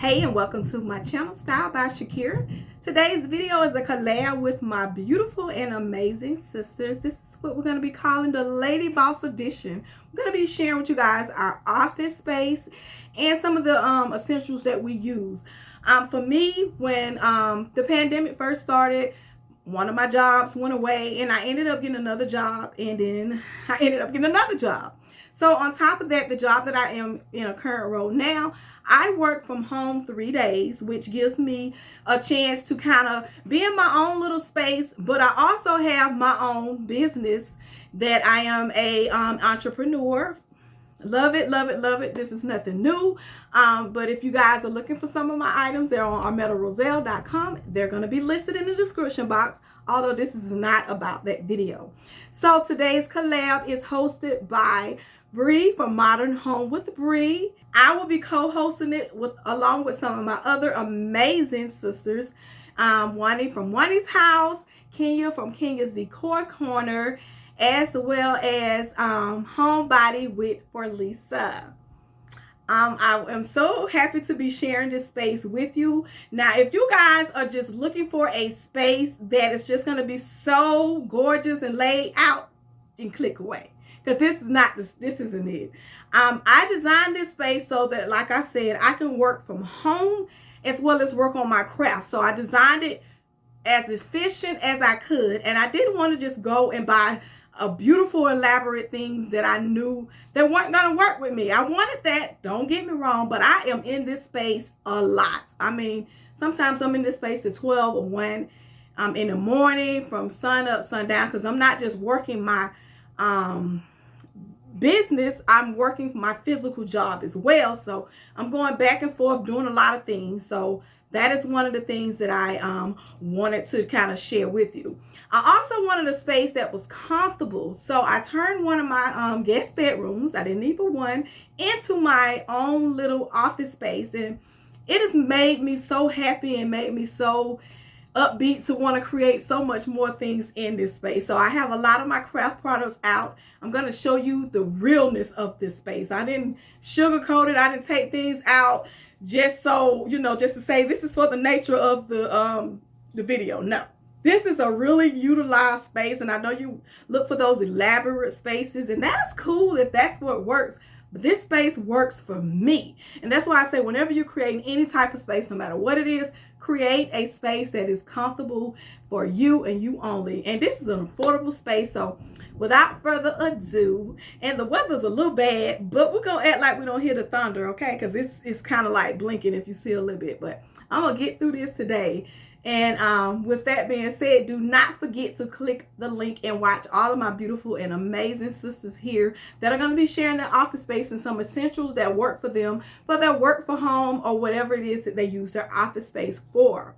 Hey, and welcome to my channel, Style by Shakira. Today's video is a collab with my beautiful and amazing sisters. This is what we're going to be calling the Lady Boss Edition. We're going to be sharing with you guys our office space and some of the essentials that we use. For me, when the pandemic first started, one of my jobs went away and I ended up getting another job, and then I ended up getting another job. So on top of that, the job that I am in a current role now, I work from home 3 days, which gives me a chance to kind of be in my own little space. But I also have my own business that I am a entrepreneur. Love it, love it, love it. This is nothing new. But if you guys are looking for some of my items, they're on armetaroselle.com. They're going to be listed in the description box, although this is not about that video. So today's collab is hosted by Bree from Modern Home with Bree. I will be co-hosting it along with some of my other amazing sisters. Wani from Wani's House, Kenya from Kenya's Decor Corner, as well as Homebody for Lisa. I am so happy to be sharing this space with you. Now, if you guys are just looking for a space that is just going to be so gorgeous and laid out, then click away. Because this isn't it. I designed this space so that, like I said, I can work from home as well as work on my craft. So I designed it as efficient as I could. And I didn't want to just go and buy a beautiful, elaborate things that I knew that weren't going to work with me. I wanted that, don't get me wrong, but I am in this space a lot. I mean, sometimes I'm in this space to 12 or 1 in the morning from sun up, sundown, because I'm not just working my business, I'm working my physical job as well. So I'm going back and forth doing a lot of things. So that is one of the things that I wanted to kind of share with you. I also wanted a space that was comfortable. So I turned one of my guest bedrooms, I didn't need but one, into my own little office space. And it has made me so happy and made me so upbeat to want to create so much more things in this space. So I have a lot of my craft products out. I'm going to show you the realness of this space. I didn't sugarcoat it. I didn't take things out just so, just to say this is for the nature of the video. No, this is a really utilized space, and I know you look for those elaborate spaces, and that's cool if that's what works. But this space works for me. And that's why I say whenever you're creating any type of space, no matter what it is, create a space that is comfortable for you and you only. And this is an affordable space. So without further ado, and the weather's a little bad, but we're going to act like we don't hear the thunder, okay? Because it's kind of like blinking if you see a little bit. But I'm going to get through this today. And with that being said, do not forget to click the link and watch all of my beautiful and amazing sisters here that are going to be sharing their office space and some essentials that work for them, for their work for home or whatever it is that they use their office space for.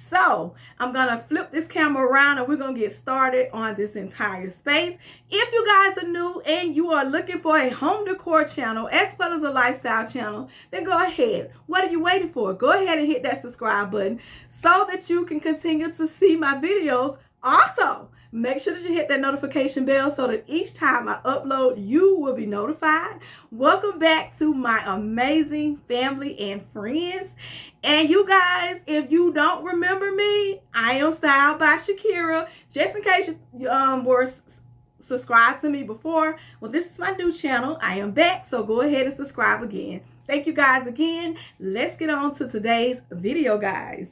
So I'm going to flip this camera around and we're going to get started on this entire space. If you guys are new and you are looking for a home decor channel as well as a lifestyle channel, then go ahead. What are you waiting for? Go ahead and hit that subscribe button so that you can continue to see my videos. Also, make sure that you hit that notification bell so that each time I upload, you will be notified. Welcome back to my amazing family and friends. And you guys, if you don't remember me, I am Style by Shakira. Just in case you were subscribed to me before, well, this is my new channel. I am back, so go ahead and subscribe again. Thank you guys again. Let's get on to today's video, guys.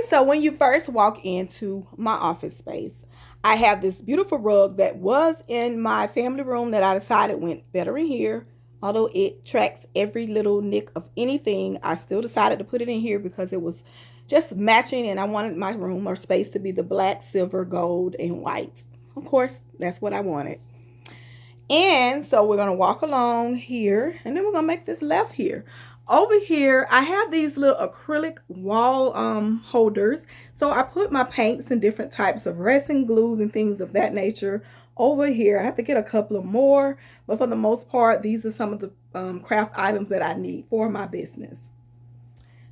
So when you first walk into my office space, I have this beautiful rug that was in my family room that I decided went better in here. Although it tracks every little nick of anything, I still decided to put it in here because it was just matching, and I wanted my room or space to be the black, silver, gold, and white. Of course, that's what I wanted. And so we're going to walk along here, and then we're going to make this left here. Over here, I have these little acrylic wall holders. So I put my paints and different types of resin glues and things of that nature over here. I have to get a couple of more, but for the most part, these are some of the craft items that I need for my business.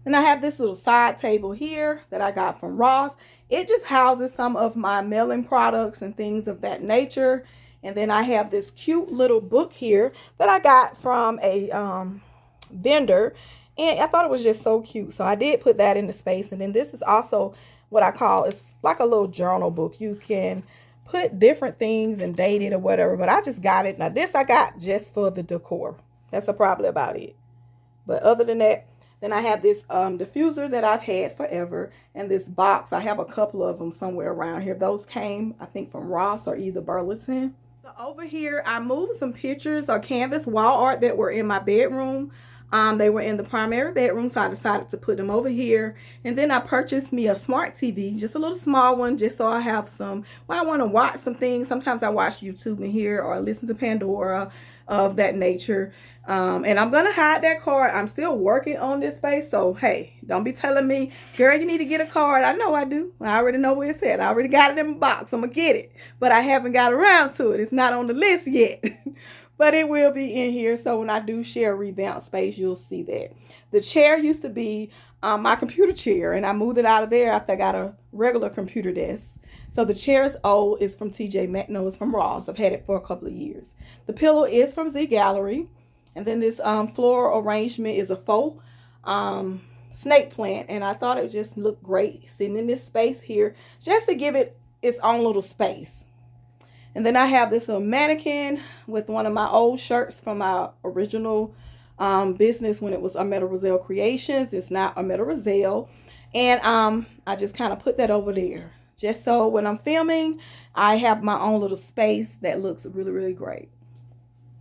And I have this little side table here that I got from Ross. It just houses some of my mailing products and things of that nature. And then I have this cute little book here that I got from a vendor, and I thought it was just so cute, so I did put that in the space. And then this is also what I call, it's like a little journal book. You can put different things and date it or whatever, but I just got it. Now this I got just for the decor. That's probably about it. But other than that, then I have this diffuser that I've had forever, and this box, I have a couple of them somewhere around here. Those came, I think, from Ross or either Burlington. So over here, I moved some pictures or canvas wall art that were in my bedroom. They were in the primary bedroom, so I decided to put them over here. And then I purchased me a smart TV, just a little small one, just so I have some, when I want to watch some things. Sometimes I watch YouTube in here or listen to Pandora of that nature. And I'm going to hide that card. I'm still working on this space. So, hey, don't be telling me, girl, you need to get a card. I know I do. I already know where it's at. I already got it in my box. I'm going to get it. But I haven't got around to it. It's not on the list yet. But it will be in here. So when I do share a revamped space, you'll see that. The chair used to be my computer chair, and I moved it out of there after I got a regular computer desk. So the chair is old. It's from TJ Maxx. No, it's from Ross. I've had it for a couple of years. The pillow is from Z Gallery. And then this floral arrangement is a faux snake plant. And I thought it would just look great sitting in this space here, just to give it its own little space. And then I have this little mannequin with one of my old shirts from my original business when it was Armetta Roselle Creations. It's not Armetta Roselle. And I just kind of put that over there, just so when I'm filming, I have my own little space that looks really, really great.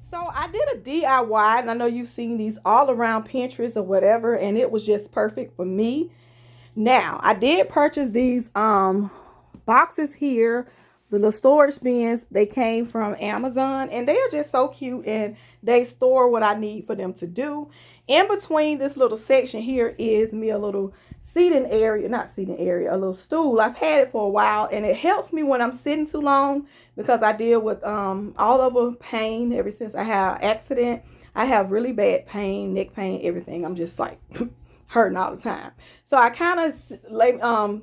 So I did a DIY, and I know you've seen these all around Pinterest or whatever, and it was just perfect for me. Now, I did purchase these boxes here, the little storage bins. They came from Amazon, and they are just so cute, and they store what I need for them to do. In between this little section here is me a little seating area, not seating area, a little stool. I've had it for a while, and it helps me when I'm sitting too long because I deal with all over pain ever since I had an accident. I have really bad pain, neck pain, everything. I'm just like hurting all the time. So I kind of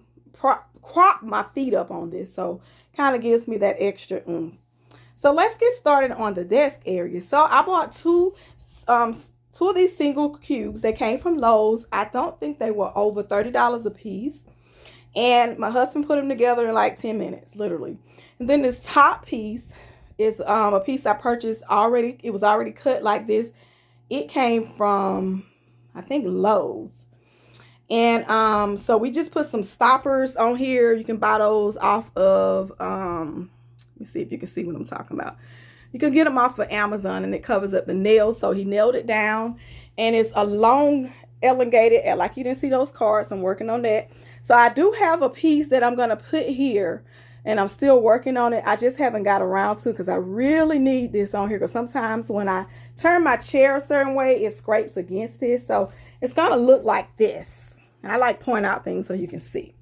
crop my feet up on this, so kind of gives me that extra oomph. So let's get started on the desk area. So I bought two of these single cubes. They came from Lowe's. I don't think they were over $30 a piece. And my husband put them together in like 10 minutes, literally. And then this top piece is a piece I purchased already. It was already cut like this. It came from, I think, Lowe's. And so we just put some stoppers on here. You can buy those off of, let me see if you can see what I'm talking about. You can get them off of Amazon, and it covers up the nails. So he nailed it down, and it's a long, elongated, like you didn't see those cards. I'm working on that. So I do have a piece that I'm going to put here, and I'm still working on it. I just haven't got around to, because I really need this on here, because sometimes when I turn my chair a certain way, it scrapes against it. So it's going to look like this. And I like point out things so you can see.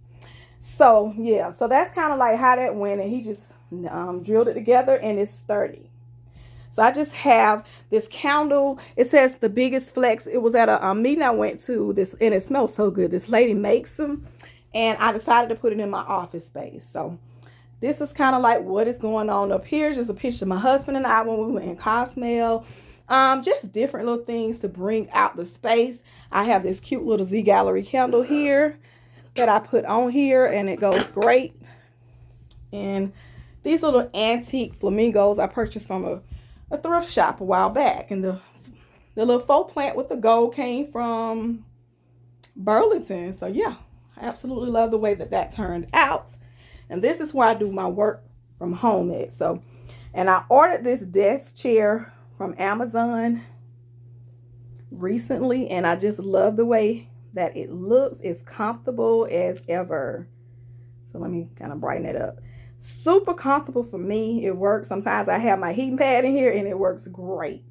So yeah, so that's kind of like how that went, and he just drilled it together, and it's sturdy. So I just have this candle. It says the biggest flex. It was at a meeting I went to, this, and it smells so good. This lady makes them, and I decided to put it in my office space. So this is kind of like what is going on up here. Just a picture of my husband and I when we went in Cosmel. Just different little things to bring out the space. I have this cute little Z Gallery candle here that I put on here, and it goes great. And these little antique flamingos I purchased from a thrift shop a while back, and the little faux plant with the gold came from Burlington. So yeah, I absolutely love the way that turned out. And this is where I do my work from home at. So, and I ordered this desk chair from Amazon, recently, and I just love the way that it looks. It's comfortable as ever. So let me kind of brighten it up. Super comfortable for me. It works. Sometimes I have my heating pad in here and it works great.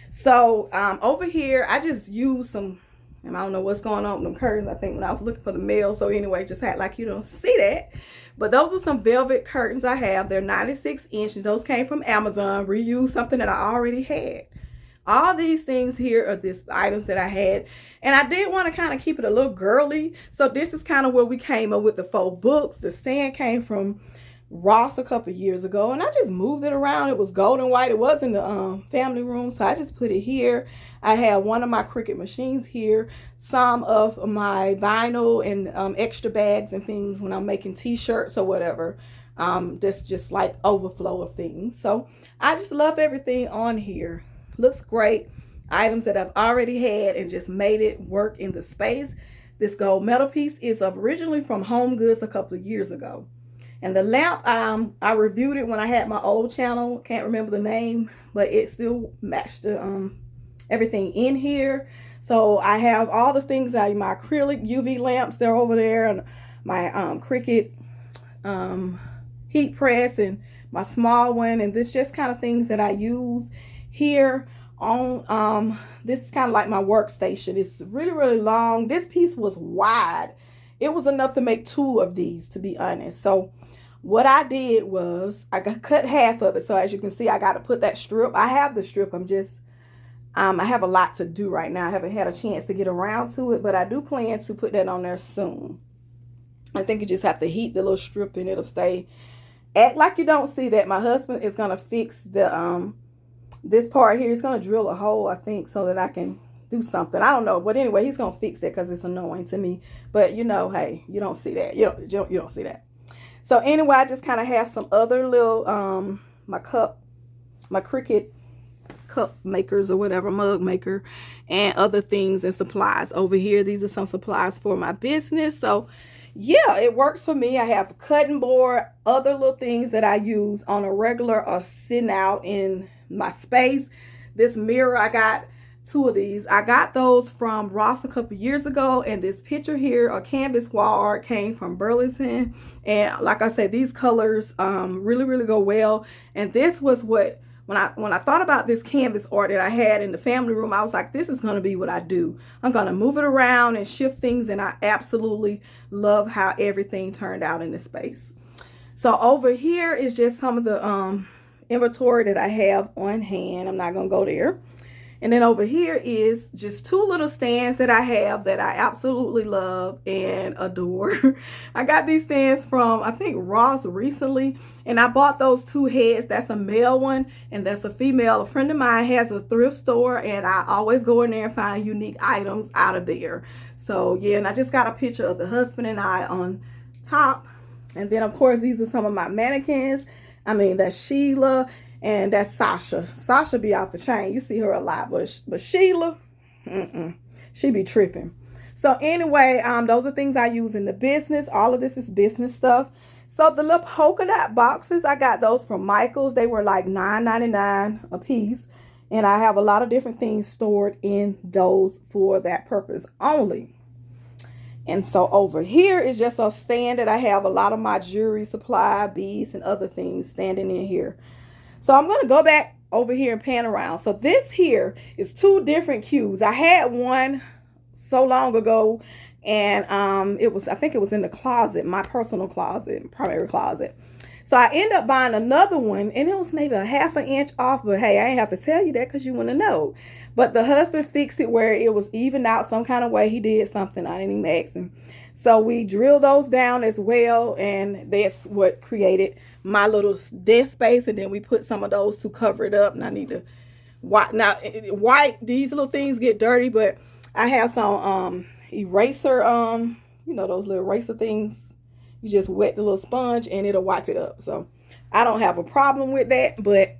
So over here, I just use some, and I don't know what's going on with them curtains. I think when I was looking for the mail. So anyway, just had like you don't see that. But those are some velvet curtains I have. They're 96 inches. Those came from Amazon. Reused something that I already had. All these things here are these items that I had. And I did want to kind of keep it a little girly. So this is kind of where we came up with the faux books. The stand came from Ross a couple years ago. And I just moved it around. It was gold and white. It was in the family room. So I just put it here. I have one of my Cricut machines here. Some of my vinyl and extra bags and things when I'm making t-shirts or whatever. That's just like overflow of things. So I just love everything on here. Looks great. Items that I've already had and just made it work in the space. This gold metal piece is originally from Home Goods a couple of years ago. And the lamp, I reviewed it when I had my old channel. Can't remember the name, but it still matched the, everything in here. So I have all the things out of my acrylic UV lamps. They're over there. And my Cricut heat press and my small one. And this just kind of things that I use here on this is kind of like my workstation. It's really long. This piece was wide. It was enough to make 2 of these, to be honest. So what I did was I cut half of it. So as you can see, I got to put that strip. I have the strip. I'm just I have a lot to do right now. I haven't had a chance to get around to it, but I do plan to put that on there soon. I think you just have to heat the little strip and it'll stay. Act like you don't see that. My husband is gonna fix the this part here. He's gonna drill a hole, I think, so that I can do something. I don't know, but anyway, he's gonna fix it because it's annoying to me. But you know, hey, you don't see that. You don't see that. So anyway, I just kind of have some other little my Cricut cup makers or whatever, mug maker, and other things and supplies over here. These are some supplies for my business. So yeah, it works for me. I have a cutting board, other little things that I use on a regular or sitting out in my space. This mirror, I got 2 of these. I got those from Ross a couple years ago, and this picture here, a canvas wall art, came from Burlington. And like I said, these colors really go well. And this was what, when I thought about this canvas art that I had in the family room, I was like, this is going to be what I do. I'm going to move it around and shift things, and I absolutely love how everything turned out in this space. So over here is just some of the inventory that I have on hand. I'm not going to go there. And then over here is just 2 little stands that I have that I absolutely love and adore. I got these stands from, I think, Ross recently. And I bought those 2 heads. That's a male one and that's a female. A friend of mine has a thrift store, and I always go in there and find unique items out of there. So yeah, and I just got a picture of the husband and I on top. And then, of course, these are some of my mannequins. I mean, that's Sheila. And that's Sasha. Sasha be out the chain. You see her a lot. But Sheila, she be tripping. So anyway, those are things I use in the business. All of this is business stuff. So the little polka dot boxes, I got those from Michael's. They were like $9.99 a piece. And I have a lot of different things stored in those for that purpose only. And so over here is just a stand that I have a lot of my jewelry supply, beads, and other things standing in here. So I'm going to go back over here and pan around. So this here is 2 different cues. I had one so long ago, and I think it was in the closet, my personal closet, primary closet. So I ended up buying another one, and it was maybe a ½ an inch off. But hey, I ain't have to tell you that because you want to know. But the husband fixed it where it was evened out some kind of way. He did something. I didn't even ask him. So we drilled those down as well, and that's what created my little desk space. And then we put some of those to cover it up. And I need to white, these little things get dirty, but I have some eraser, you know, those little eraser things. You just wet the little sponge and it'll wipe it up. So I don't have a problem with that, but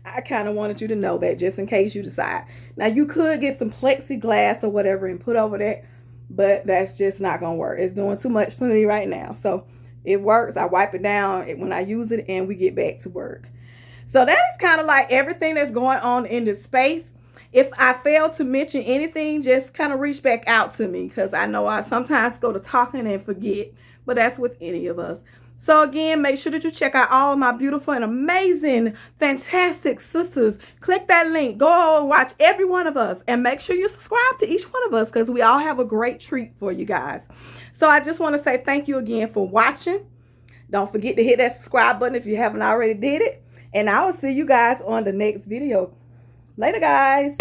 I kind of wanted you to know that just in case you decide. Now you could get some plexiglass or whatever and put over that, but that's just not going to work. It's doing too much for me right now. So it works. I wipe it down when I use it and we get back to work. So that is kind of like everything that's going on in this space. If I fail to mention anything, just kind of reach back out to me, because I know I sometimes go to talking and forget, but that's with any of us. So again, make sure that you check out all of my beautiful and amazing, fantastic sisters. Click that link. Go and watch every one of us. And make sure you subscribe to each one of us, because we all have a great treat for you guys. So I just want to say thank you again for watching. Don't forget to hit that subscribe button if you haven't already did it. And I will see you guys on the next video. Later, guys.